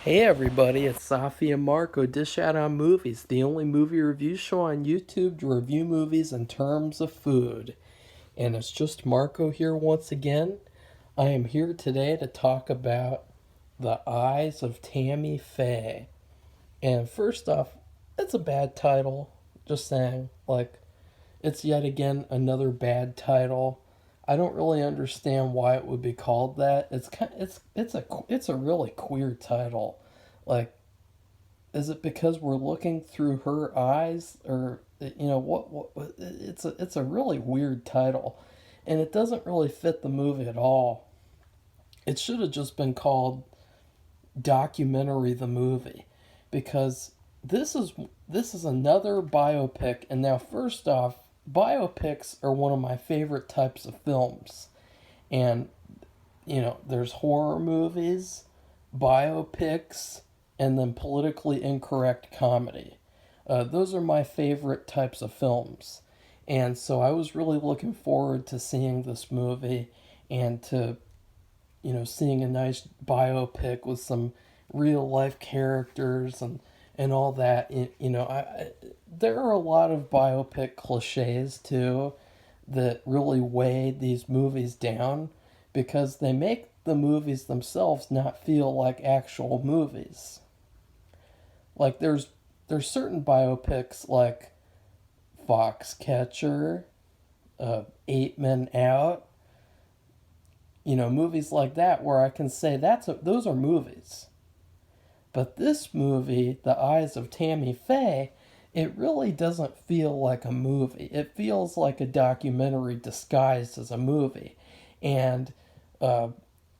Hey everybody, it's Safi and Marco, Dish Out on Movies, the only movie review show on YouTube to review movies in terms of food. And it's just Marco here once again. I am here today to talk about The Eyes of Tammy Faye. And first off, it's a bad title. Just saying, it's yet again another bad title. I don't really understand why it would be called that. It's a really queer title. Like, is it because we're looking through her eyes, or what it's a really weird title, and it doesn't really fit the movie at all. It should have just been called Documentary the Movie, because this is this is another biopic. And now, first off, biopics are one of my favorite types of films. And there's horror movies, biopics, and then politically incorrect comedy. Those are my favorite types of films. And so I was really looking forward to seeing this movie, and to seeing a nice biopic with some real life characters and all that. There are a lot of biopic cliches too that really weigh these movies down, because they make the movies themselves not feel like actual movies. Like, there's certain biopics like Foxcatcher, 8 Men Out, movies like that, where I can say those are movies. But this movie, The Eyes of Tammy Faye, it really doesn't feel like a movie. It feels like a documentary disguised as a movie. And uh,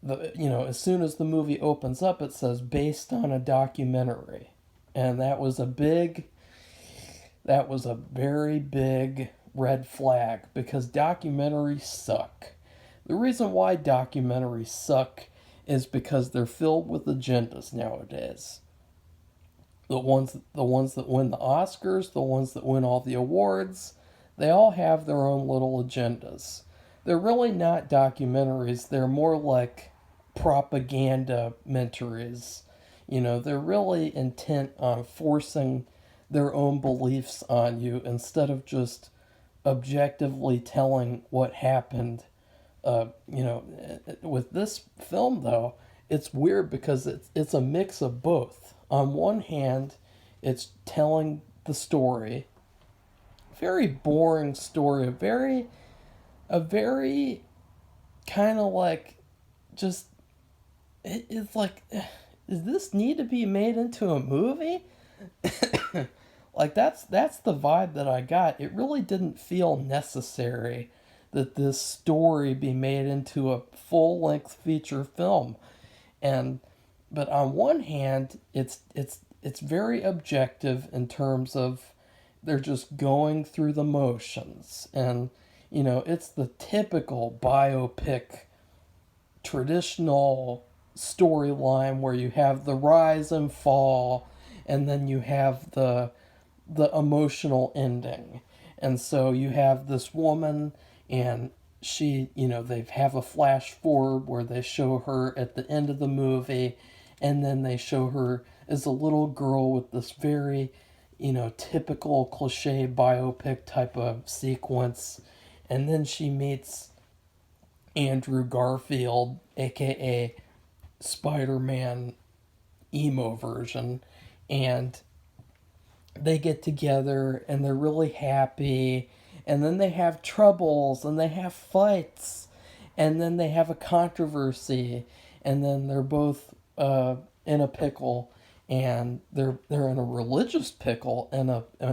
as soon as the movie opens up, it says based on a documentary, and that was a very big red flag, because documentaries suck. The reason why documentaries suck is because they're filled with agendas nowadays. The ones that win the Oscars, the ones that win all the awards, they all have their own little agendas. They're really not documentaries. They're more like propaganda mentaries. They're really intent on forcing their own beliefs on you, instead of just objectively telling what happened. With this film, though, it's weird because it's a mix of both. On one hand, it's telling the story, very boring story, a very kind of like, just, it's like, does this need to be made into a movie? Like, that's the vibe that I got. It really didn't feel necessary that this story be made into a full-length feature film. And but on one hand, it's very objective in terms of they're just going through the motions. And it's the typical biopic traditional storyline, where you have the rise and fall, and then you have the emotional ending. And so you have this woman, and they have a flash forward where they show her at the end of the movie, and then they show her as a little girl with this very, typical cliche biopic type of sequence. And then she meets Andrew Garfield, aka Spider-Man emo version, and they get together and they're really happy, and then they have troubles and they have fights, and then they have a controversy, and then they're both in a pickle, and they're in a religious pickle and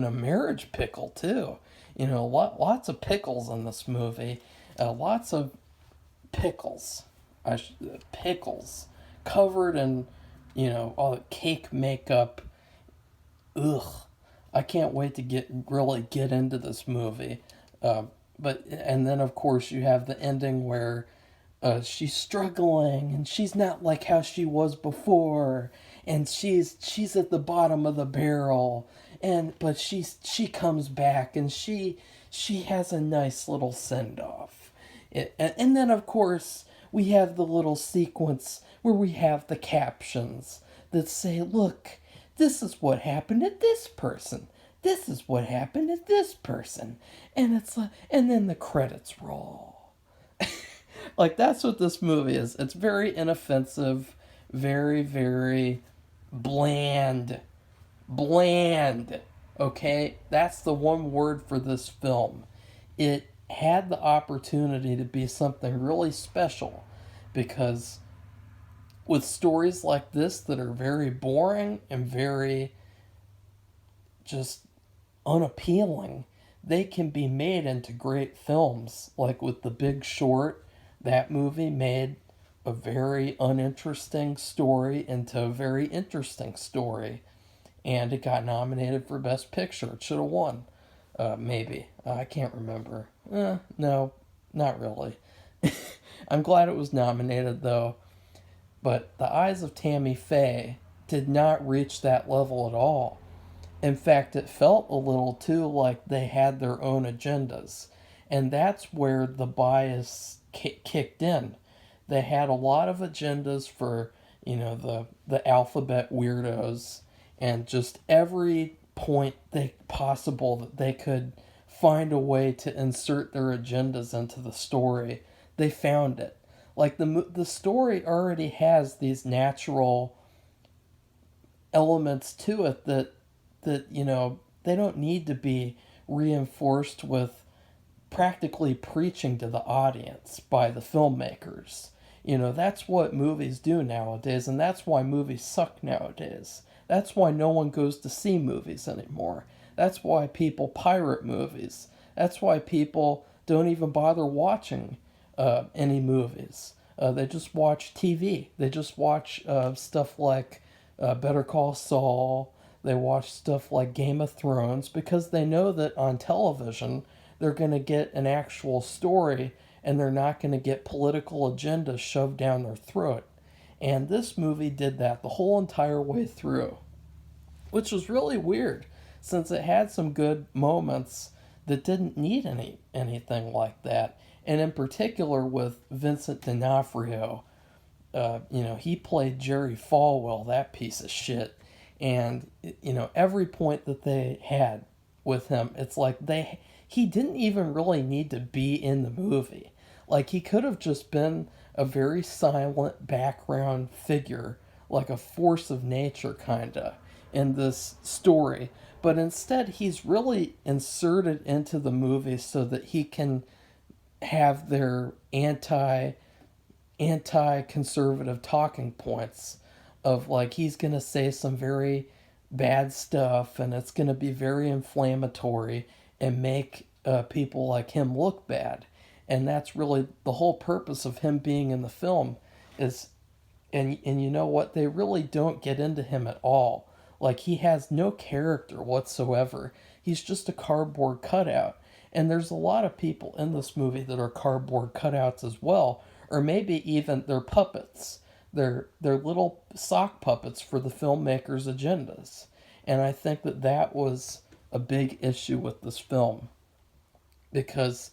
a marriage pickle too. Lots of pickles in this movie, lots of pickles, pickles covered in all the cake makeup. Ugh, I can't wait to get into this movie. And then of course you have the ending where she's struggling, and she's not like how she was before, and she's at the bottom of the barrel, but she comes back, and she has a nice little send off. And then of course we have the little sequence where we have the captions that say, look, this is what happened to this person. This is what happened to this person. And it's like, and then the credits roll. Like, that's what this movie is. It's very inoffensive, very, very bland. Bland. Okay? That's the one word for this film. It had the opportunity to be something really special because with stories like this that are very boring and very just unappealing, they can be made into great films. Like with The Big Short, that movie made a very uninteresting story into a very interesting story. And it got nominated for Best Picture. It should have won. Maybe. I can't remember. No, not really. I'm glad it was nominated, though. But The Eyes of Tammy Faye did not reach that level at all. In fact, it felt a little too like they had their own agendas. And that's where the bias kicked in. They had a lot of agendas for, the alphabet weirdos and just every point possible that they could find a way to insert their agendas into the story, they found it. Like the story already has these natural elements to it that they don't need to be reinforced with practically preaching to the audience by the filmmakers. That's what movies do nowadays, and that's why movies suck nowadays. That's why no one goes to see movies anymore. That's why people pirate movies. That's why people don't even bother watching any movies. They just watch TV. They just watch stuff like Better Call Saul. They watch stuff like Game of Thrones because they know that on television they're going to get an actual story and they're not going to get political agendas shoved down their throat. And this movie did that the whole entire way through, which was really weird since it had some good moments that didn't need anything like that. And in particular with Vincent D'Onofrio, he played Jerry Falwell, that piece of shit. And, every point that they had with him, it's like he didn't even really need to be in the movie. Like, he could have just been a very silent background figure, like a force of nature, kinda, in this story. But instead, he's really inserted into the movie so that he can have their anti-conservative talking points of, like, he's going to say some very bad stuff and it's going to be very inflammatory and make people like him look bad. And that's really the whole purpose of him being in the film is, and you know what, they really don't get into him at all. Like, he has no character whatsoever. He's just a cardboard cutout. And there's a lot of people in this movie that are cardboard cutouts as well, or maybe even they're puppets. They're little sock puppets for the filmmakers' agendas. And I think that was a big issue with this film. Because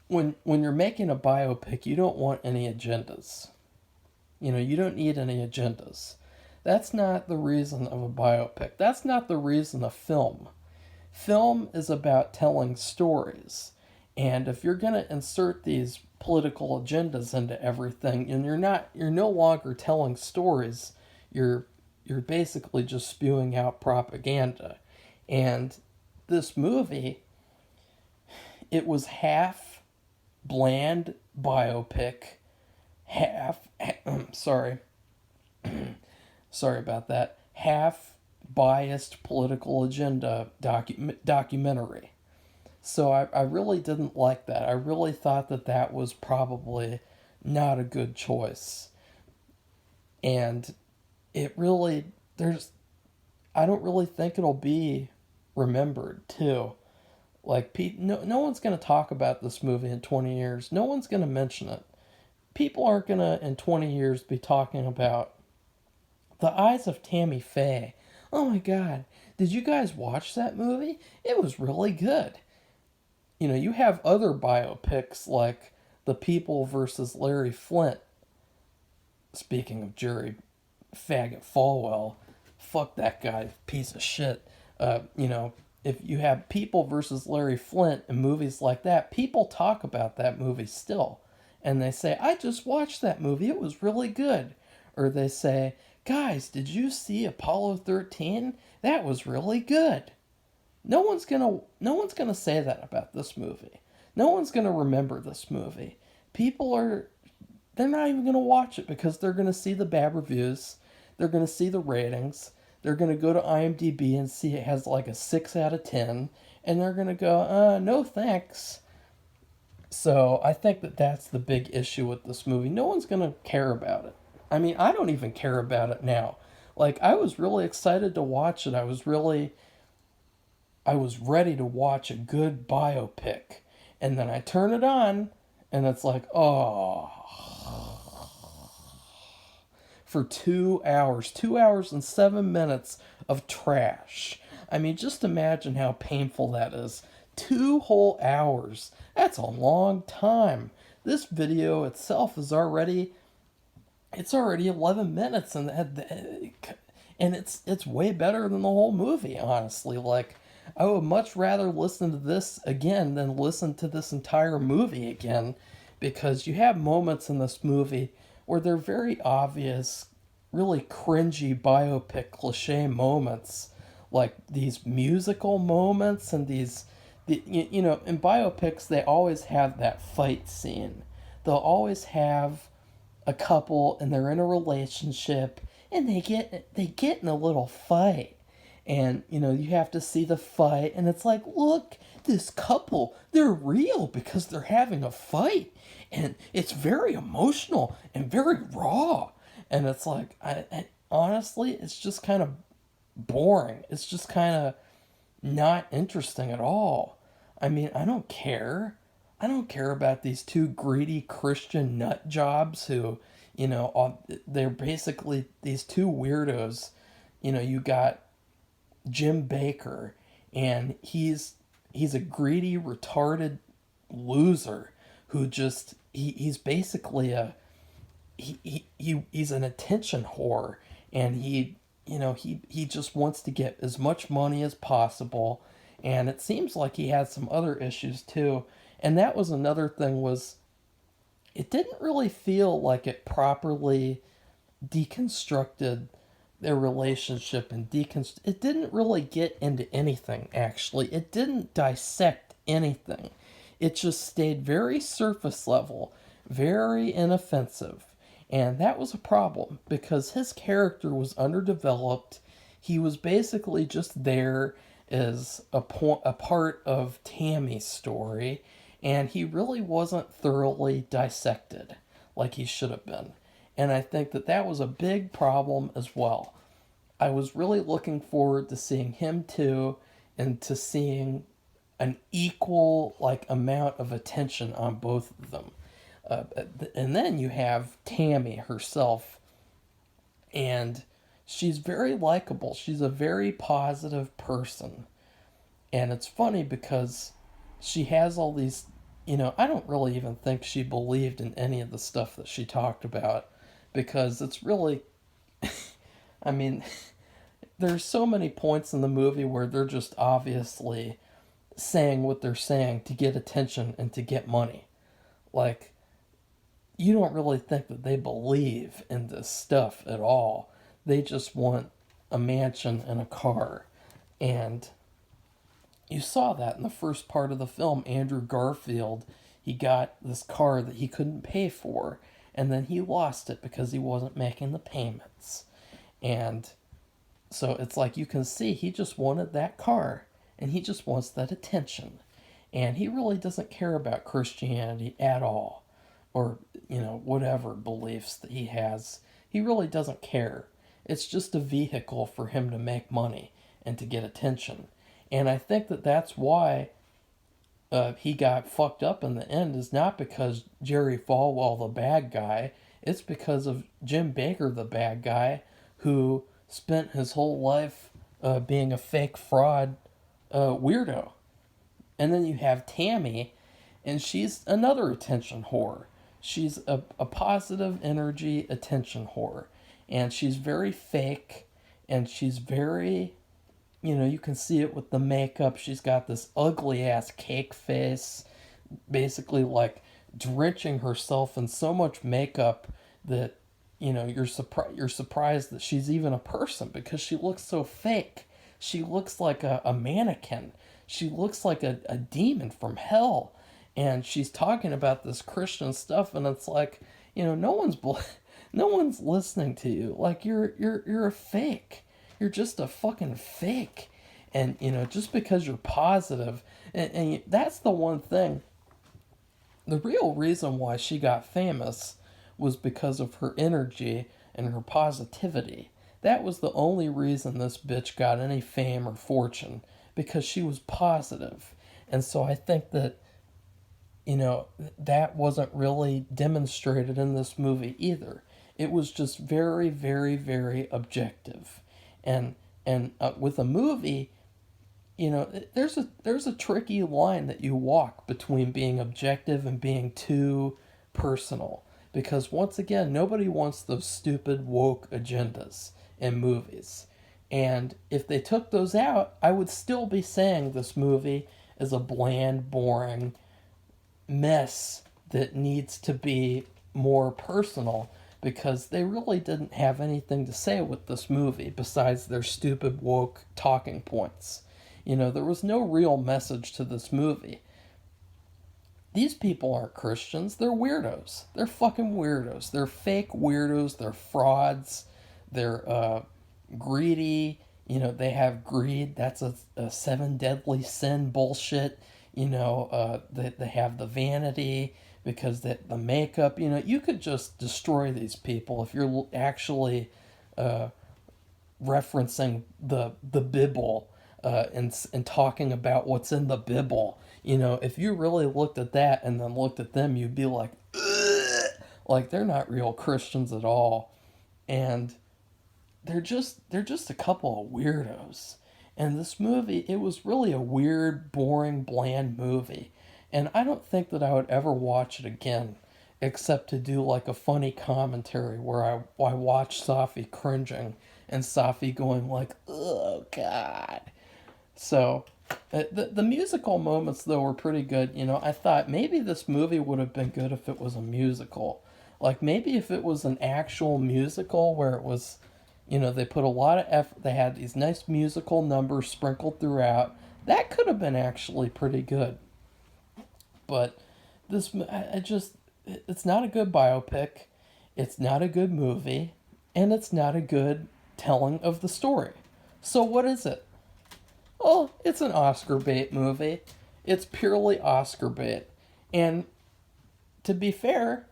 when you're making a biopic, you don't want any agendas. You don't need any agendas. That's not the reason of a biopic. That's not the reason of film. Film is about telling stories. And if you're going to insert these political agendas into everything, and you're no longer telling stories, you're basically just spewing out propaganda. And this movie, it was half bland biopic, half sorry about that, half biased political agenda documentary. So I really didn't like that. I really thought that was probably not a good choice. And it really, I don't really think it'll be remembered, too. Like, no one's going to talk about this movie in 20 years. No one's going to mention it. People aren't going to, in 20 years, be talking about The Eyes of Tammy Faye. Oh my God, did you guys watch that movie? It was really good. You have other biopics like The People versus Larry Flint. Speaking of Jerry faggot Falwell. Fuck that guy, piece of shit. You know, if you have People versus Larry Flint and movies like that, people talk about that movie still. And they say, I just watched that movie, it was really good. Or they say, guys, did you see Apollo 13? That was really good. No one's gonna say that about this movie. No one's gonna remember this movie. People are they're not even gonna watch it because they're gonna see the bad reviews, they're gonna see the ratings, they're gonna go to IMDb and see it has like a 6 out of 10, and they're gonna go, no thanks. So I think that that's the big issue with this movie. No one's gonna care about it. I mean, I don't even care about it now. Like, I was really excited to watch it. I was ready to watch a good biopic. And then I turn it on, and it's like, oh, for 2 hours, 2 hours and 7 minutes of trash. I mean, just imagine how painful that is. 2 whole hours. That's a long time. This video itself is already, it's already 11 minutes, and it's way better than the whole movie, honestly. Like, I would much rather listen to this again than listen to this entire movie again, because you have moments in this movie where they're very obvious, really cringy biopic cliche moments, like these musical moments and you know, in biopics they always have that fight scene. They'll always have a couple and they're in a relationship and they get in a little fight, and you know, you have to see the fight and it's like, look, this couple, they're real because they're having a fight, and it's very emotional and very raw, and it's like, I honestly, it's just kind of boring. It's just kind of not interesting at all. I mean, I don't care. I don't care about these two greedy Christian nut jobs who, you know, they're basically these two weirdos. You know, you got Jim Baker, and he's a greedy, retarded loser who just he's basically he's an attention whore, and he just wants to get as much money as possible, and it seems like he had some other issues too. And that was another thing, was it didn't really feel like it properly deconstructed their relationship, and it didn't really get into anything. Actually, it didn't dissect anything. It just stayed very surface level, very inoffensive. And that was a problem because his character was underdeveloped. He was basically just there as a part of Tammy's story, and he really wasn't thoroughly dissected like he should have been. And I think that that was a big problem as well. I was really looking forward to seeing him too, and to seeing an equal like amount of attention on both of them. And then you have Tammy herself, and she's very likable. She's a very positive person. And it's funny because she has all these, you know, I don't really even think she believed in any of the stuff that she talked about, because it's really, I mean, there's so many points in the movie where they're just obviously saying what they're saying to get attention and to get money. Like, you don't really think that they believe in this stuff at all. They just want a mansion and a car. And you saw that in the first part of the film. Andrew Garfield, he got this car that he couldn't pay for, and then he lost it because he wasn't making the payments. And so it's like, you can see he just wanted that car, and he just wants that attention. And he really doesn't care about Christianity at all, or, you know, whatever beliefs that he has. He really doesn't care. It's just a vehicle for him to make money and to get attention. And I think that that's why he got fucked up in the end, is not because Jerry Falwell, the bad guy. It's because of Jim Baker, the bad guy, who spent his whole life being a fake fraud weirdo. And then you have Tammy, and she's another attention whore. She's a positive energy attention whore. And she's very fake, and she's very, you can see it with the makeup. She's got this ugly ass cake face, basically like drenching herself in so much makeup that you're surprised that she's even a person because she looks so fake. She looks like a mannequin. She looks like a demon from hell. And she's talking about this Christian stuff, and it's like, no one's listening to you. Like you're a fake. You're just a fucking fake. And just because you're positive, and that's the one thing. The real reason why she got famous was because of her energy and her positivity. That was the only reason this bitch got any fame or fortune, because she was positive. And so I think that, that wasn't really demonstrated in this movie either. It was just very, very, very objective. And with a movie, there's a tricky line that you walk between being objective and being too personal, because once again, nobody wants those stupid woke agendas in movies. And if they took those out, I would still be saying this movie is a bland, boring mess that needs to be more personal, because they really didn't have anything to say with this movie besides their stupid woke talking points. There was no real message to this movie. These people aren't Christians. They're weirdos. They're fucking weirdos. They're fake weirdos. They're frauds. They're greedy. They have greed. That's a seven deadly sin bullshit. They have the vanity because the makeup. You could just destroy these people if you're actually referencing the Bible and talking about what's in the Bible. If you really looked at that and then looked at them, you'd be like, ugh! Like they're not real Christians at all, and they're just a couple of weirdos. And this movie, it was really a weird, boring, bland movie, and I don't think that I would ever watch it again, except to do like a funny commentary where I watch Safi cringing and Safi going like, oh god. So, the musical moments, though, were pretty good. I thought maybe this movie would have been good if it was a musical. Like, maybe if it was an actual musical where it was, they put a lot of effort, they had these nice musical numbers sprinkled throughout. That could have been actually pretty good. But it's not a good biopic, it's not a good movie, and it's not a good telling of the story. So what is it? Well, it's an Oscar bait movie. It's purely Oscar bait. And to be fair,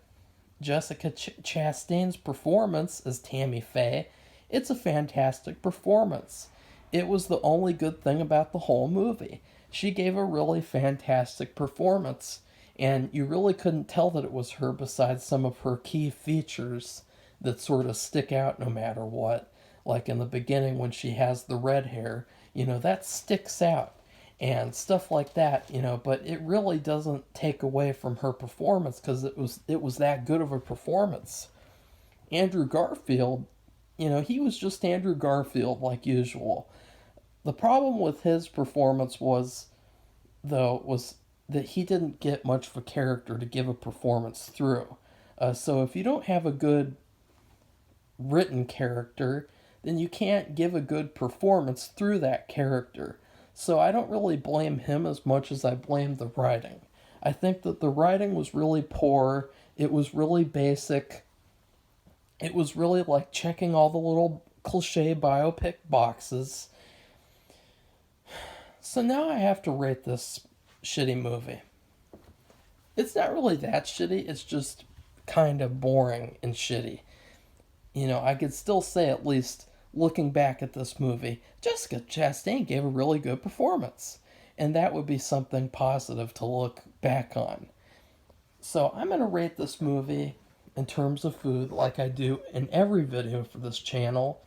Jessica Chastain's performance as Tammy Faye, it's a fantastic performance. It was the only good thing about the whole movie. She gave a really fantastic performance, and you really couldn't tell that it was her besides some of her key features that sort of stick out no matter what. Like in the beginning when she has the red hair, that sticks out and stuff like that, but it really doesn't take away from her performance because it was that good of a performance. Andrew Garfield, he was just Andrew Garfield like usual. The problem with his performance was that he didn't get much of a character to give a performance through. So if you don't have a good written character, then you can't give a good performance through that character. So I don't really blame him as much as I blame the writing. I think that the writing was really poor. It was really basic. It was really like checking all the little cliche biopic boxes. So now I have to rate this shitty movie. It's not really that shitty, it's just kind of boring and shitty. I could still say, at least looking back at this movie, Jessica Chastain gave a really good performance. And that would be something positive to look back on. So I'm going to rate this movie in terms of food like I do in every video for this channel.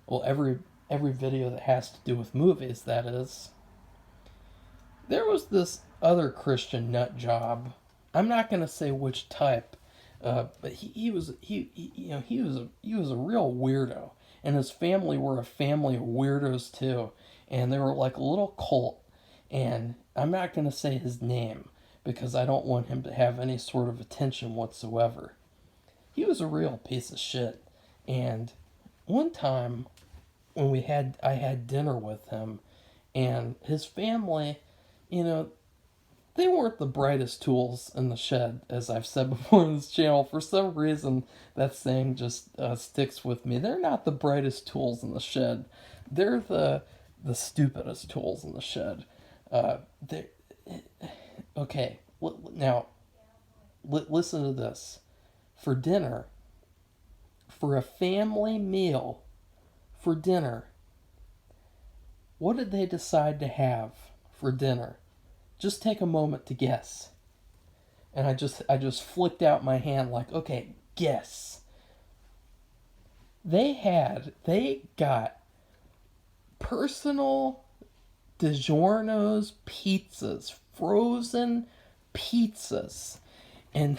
Well, every video that has to do with movies, that is. There was this other Christian nut job. I'm not going to say which type, But he was a real weirdo, and his family were a family of weirdos too, and they were like a little cult. And I'm not gonna say his name because I don't want him to have any sort of attention whatsoever. He was a real piece of shit. And one time when I had dinner with him, and his family, you know, they weren't the brightest tools in the shed, as I've said before on this channel. For some reason, that saying just sticks with me. They're not the brightest tools in the shed. They're the stupidest tools in the shed. They Okay. Now, listen to this. For dinner, for a family meal, for dinner, what did they decide to have for dinner? Just take a moment to guess. And I just flicked out my hand like, okay, guess. They got personal DiGiorno's pizzas, frozen pizzas, and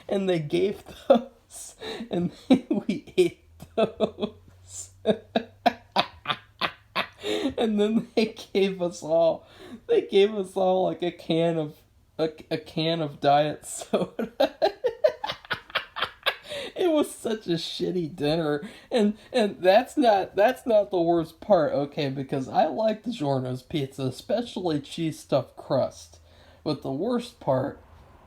and they gave those, and we ate those. And then they gave us all like a can of diet soda. It was such a shitty dinner, and that's not the worst part, okay? Because I like DiGiorno's pizza, especially cheese stuffed crust. But the worst part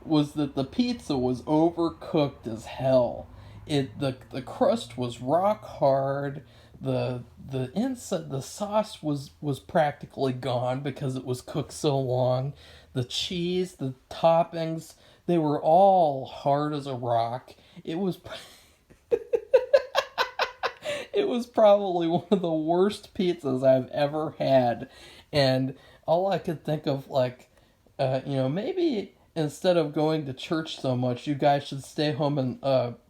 was that the pizza was overcooked as hell. The crust was rock hard. The inside, the sauce was practically gone because it was cooked so long. The cheese, the toppings, they were all hard as a rock. It was it was probably one of the worst pizzas I've ever had. And all I could think of, like, maybe instead of going to church so much, you guys should stay home and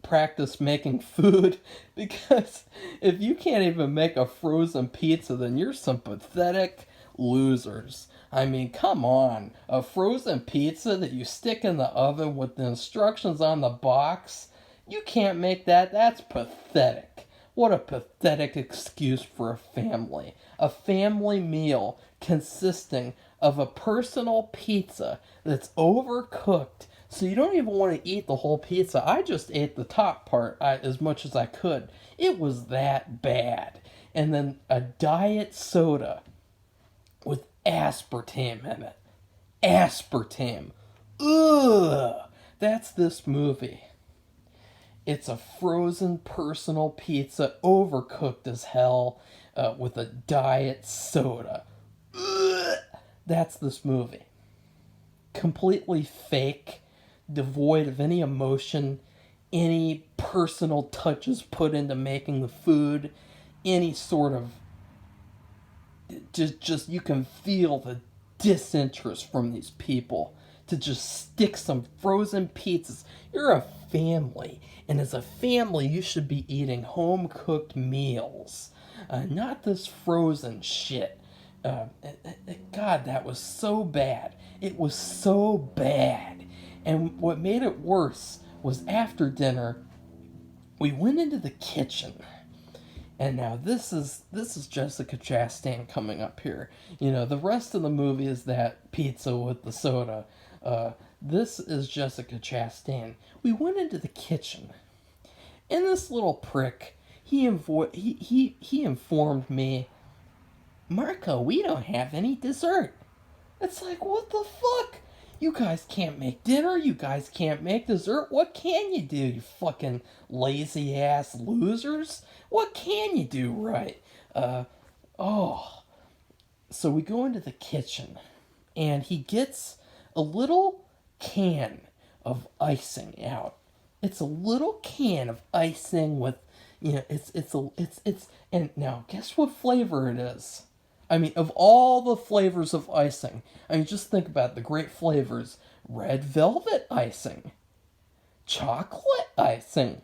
practice making food. Because if you can't even make a frozen pizza, then you're some pathetic losers. I mean, come on. A frozen pizza that you stick in the oven with the instructions on the box? You can't make that? That's pathetic. What a pathetic excuse for a family. A family meal consisting of a personal pizza that's overcooked, so you don't even want to eat the whole pizza. I just ate the top part as much as I could. It was that bad. And then a diet soda with aspartame in it. Aspartame. Ugh. That's this movie. It's a frozen personal pizza, overcooked as hell, with a diet soda. Ugh. That's this movie. Completely fake, devoid of any emotion, any personal touches put into making the food, any sort of just you can feel the disinterest from these people to just stick some frozen pizzas. You're a family, and as a family you should be eating home cooked meals, not this frozen shit. God, that was so bad. It was so bad. And what made it worse was after dinner we went into the kitchen. And now this is Jessica Chastain coming up here. You know, the rest of the movie is that pizza with the soda. This is Jessica Chastain. We went into the kitchen, and this little prick, he informed me, Marco, we don't have any dessert. It's like, what the fuck? You guys can't make dinner. You guys can't make dessert. What can you do, you fucking lazy ass losers? What can you do right? So we go into the kitchen, and he gets a little can of icing out. It's a little can of icing with, and now guess what flavor it is? I mean, of all the flavors of icing, I mean, just think about the great flavors. Red velvet icing, chocolate icing,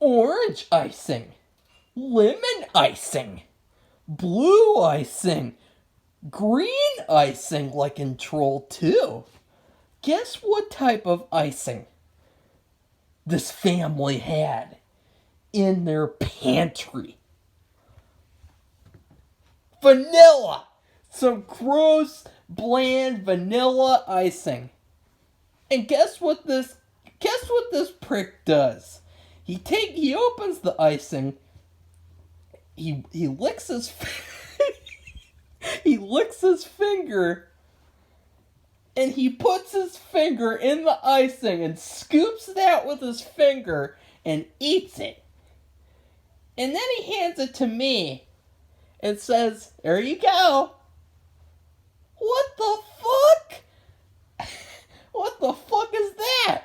orange icing, lemon icing, blue icing, green icing like in Troll 2. Guess what type of icing this family had in their pantry? Vanilla! Some gross, bland vanilla icing. And guess what this prick does? He opens the icing, he licks his he licks his finger, and he puts his finger in the icing and scoops it out with his finger and eats it. And then he hands it to me and says, "There you go." What the fuck? What the fuck is that?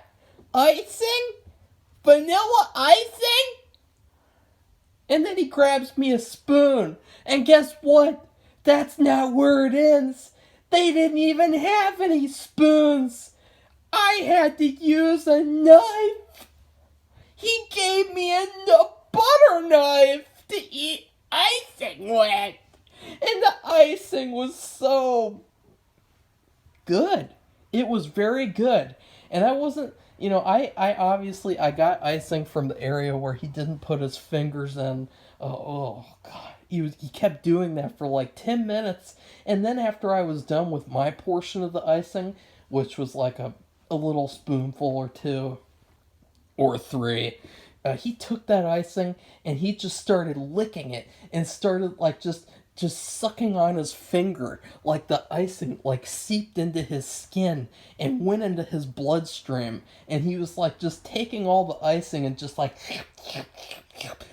Icing? Vanilla icing? And then he grabs me a spoon. And guess what? That's not where it ends. They didn't even have any spoons. I had to use a knife. He gave me a butter knife to eat icing with. And the icing was so good. It was very good. And I wasn't, I obviously, I got icing from the area where he didn't put his fingers in. Oh God. He kept doing that for like 10 minutes. And then after I was done with my portion of the icing, which was like a little spoonful or two or three, he took that icing and he just started licking it and started like just sucking on his finger, like the icing like seeped into his skin and went into his bloodstream, and he was like just taking all the icing and just like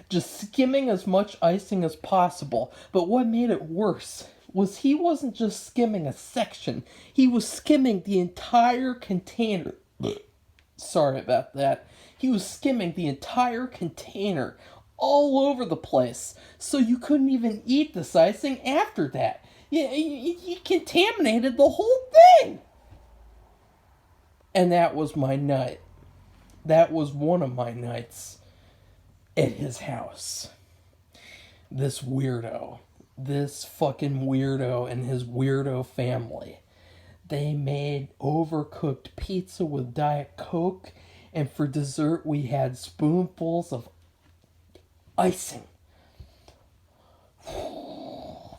just skimming as much icing as possible. But what made it worse was he wasn't just skimming a section, he was skimming the entire container. Sorry about that. He was skimming the entire container all over the place, so you couldn't even eat this icing after that. He contaminated the whole thing. And that was my night. That was one of my nights at his house. This fucking weirdo and his weirdo family, they made overcooked pizza with Diet Coke, and for dessert we had spoonfuls of icing.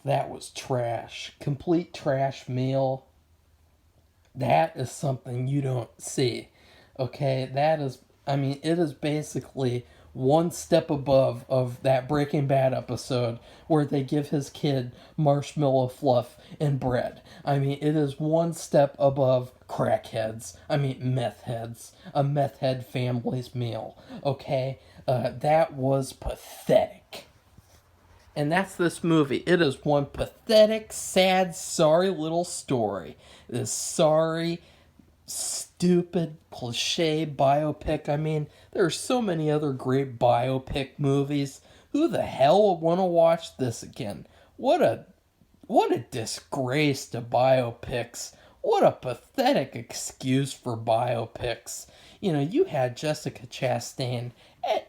That was trash. Complete trash meal. That is something you don't see. Okay? It is basically one step above of that Breaking Bad episode where they give his kid marshmallow fluff and bread. It is one step above crackheads. Meth heads. A meth head family's meal. Okay? That was pathetic. And that's this movie. It is one pathetic, sad, sorry little story. This sorry, stupid, cliche biopic. There are so many other great biopic movies. Who the hell would want to watch this again? What a disgrace to biopics. What a pathetic excuse for biopics. You had Jessica Chastain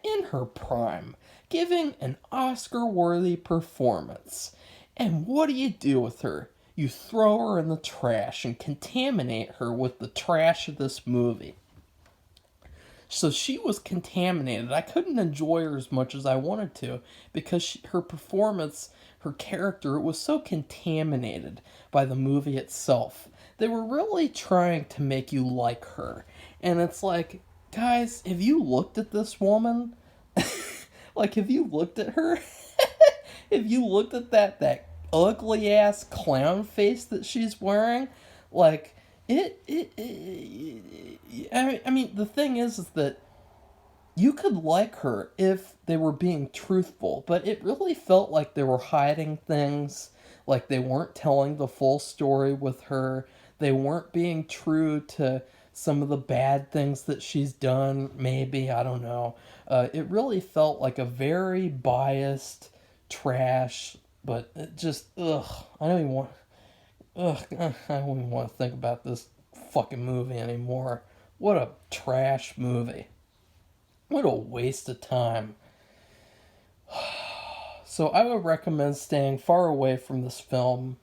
in her prime, giving an Oscar-worthy performance. And what do you do with her? You throw her in the trash and contaminate her with the trash of this movie. So she was contaminated. I couldn't enjoy her as much as I wanted to because her performance, her character, was so contaminated by the movie itself. They were really trying to make you like her. And it's like, guys, have you looked at this woman? Like, have you looked at her? Have you looked at that ugly ass clown face that she's wearing? Like, the thing is that you could like her if they were being truthful, but it really felt like they were hiding things, like they weren't telling the full story with her, they weren't being true to some of the bad things that she's done, maybe, I don't know. It really felt like a very biased trash, but it just, I don't even want to think about this fucking movie anymore. What a trash movie. What a waste of time. So I would recommend staying far away from this film.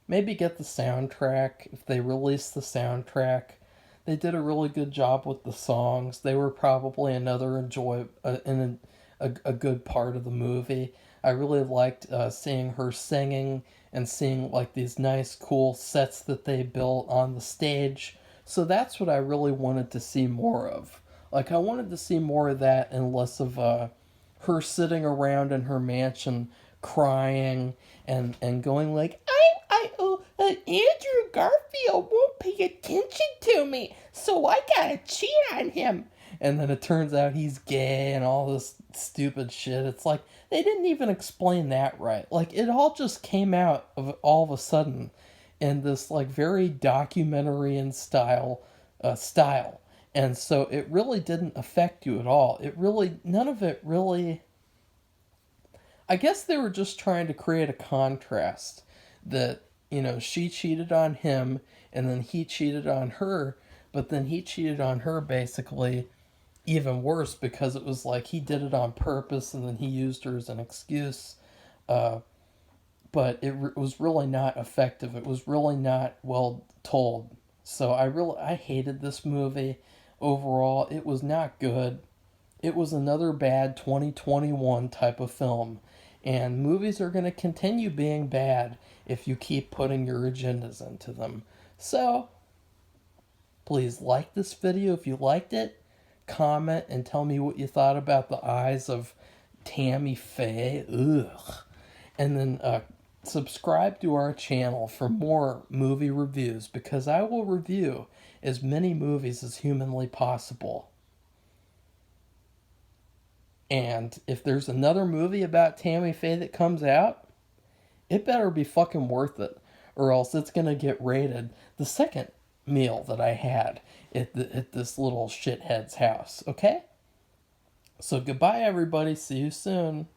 Maybe get the soundtrack if they release the soundtrack. They did a really good job with the songs. They were probably another a good part of the movie. I really liked seeing her singing and seeing like these nice, cool sets that they built on the stage. So that's what I really wanted to see more of. Like I wanted to see more of that and less of her sitting around in her mansion crying and going like Andrew Garfield won't pay attention to me, so I gotta cheat on him. And then it turns out he's gay and all this stupid shit. It's like they didn't even explain that right. Like it all just came out of all of a sudden in this like very documentary in style. And so it really didn't affect you at all. It really none of it really. I guess they were just trying to create a contrast that, she cheated on him and then he cheated on her, but then he cheated on her basically even worse because it was like he did it on purpose and then he used her as an excuse. Uh, but was really not effective. It was really not well told. So I hated this movie overall. It was not good. It was another bad 2021 type of film. And movies are going to continue being bad if you keep putting your agendas into them. So, please like this video if you liked it. Comment and tell me what you thought about the eyes of Tammy Faye. Ugh. And then subscribe to our channel for more movie reviews because I will review as many movies as humanly possible. And if there's another movie about Tammy Faye that comes out, it better be fucking worth it, or else it's gonna get rated the second meal that I had at this little shithead's house. Okay? So goodbye, everybody. See you soon.